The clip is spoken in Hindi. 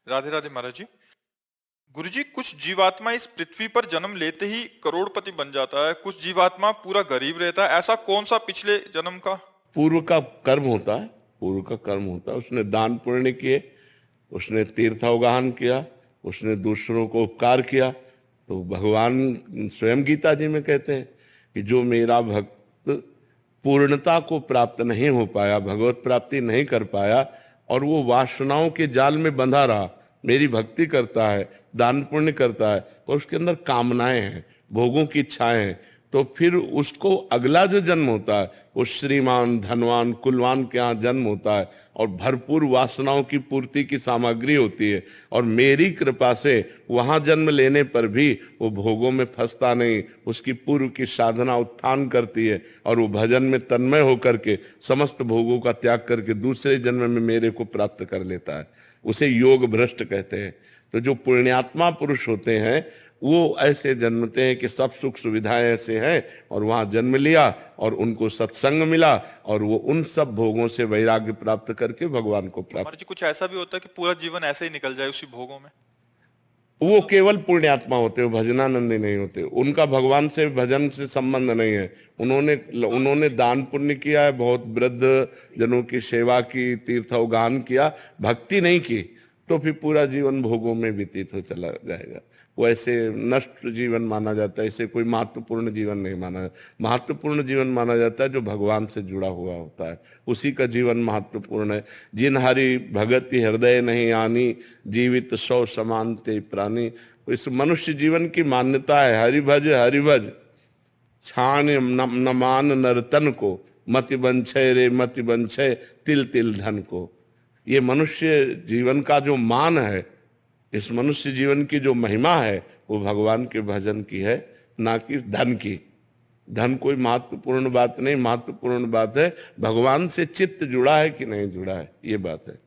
राधे राधे महाराज जी। गुरुजी, कुछ जीवात्मा इस पृथ्वी पर जन्म लेते ही करोड़पति बन जाता है, कुछ जीवात्मा पूरा गरीब रहता है। ऐसा कौन सा पिछले जन्म का? पूर्व का कर्म होता है, पूर्व का कर्म होता है। उसने दान पुण्य किए, उसने तीर्थावगाहन किया, उसने दूसरों को उपकार किया। तो भगवान स्वयं गीता जी में कहते हैं कि जो मेरा भक्त पूर्णता को प्राप्त नहीं हो पाया, भगवत प्राप्ति नहीं कर पाया, और वो वासनाओं के जाल में बंधा रहा, मेरी भक्ति करता है, दान पुण्य करता है, और उसके अंदर कामनाएं हैं, भोगों की इच्छाएं हैं, तो फिर उसको अगला जो जन्म होता है वो श्रीमान, धनवान, कुलवान के यहाँ जन्म होता है, और भरपूर वासनाओं की पूर्ति की सामग्री होती है। और मेरी कृपा से वहाँ जन्म लेने पर भी वो भोगों में फंसता नहीं, उसकी पूर्व की साधना उत्थान करती है, और वो भजन में तन्मय होकर के समस्त भोगों का त्याग करके दूसरे जन्म में मेरे को प्राप्त कर लेता है। उसे योग भ्रष्ट कहते हैं। तो जो पुण्यात्मा पुरुष होते हैं वो ऐसे जन्मते हैं कि सब सुख सुविधाएं ऐसे हैं, और वहां जन्म लिया और उनको सत्संग मिला, और वो उन सब भोगों से वैराग्य प्राप्त करके भगवान को प्राप्त। महाराज जी, कुछ ऐसा भी होता है कि पूरा जीवन ऐसे ही निकल जाए उसी भोगों में? वो केवल पुण्यात्मा होते हैं, भजनानंदी नहीं होते, उनका भगवान से भजन से संबंध नहीं है। उन्होंने दान पुण्य किया है, बहुत वृद्ध जनों की सेवा की, तीर्थावगाहन किया, भक्ति नहीं की, तो फिर पूरा जीवन भोगों में व्यतीत हो चला जाएगा। वो ऐसे नष्ट जीवन माना जाता है, इसे कोई महत्वपूर्ण जीवन नहीं माना। महत्वपूर्ण जीवन माना जाता है जो भगवान से जुड़ा हुआ होता है, उसी का जीवन महत्वपूर्ण है। जिन हरि भगति हृदय नहीं आनी, जीवित सौ समान ते प्राणी। इस मनुष्य जीवन की मान्यता है, हरिभज हरिभज छान न मान नर्तन को, मति बंछय रे मति बंछय तिल तिल धन को। ये मनुष्य जीवन का जो मान है, इस मनुष्य जीवन की जो महिमा है, वो भगवान के भजन की है, ना कि धन की। धन कोई महत्वपूर्ण बात नहीं, महत्वपूर्ण बात है भगवान से चित्त जुड़ा है कि नहीं जुड़ा है, ये बात है।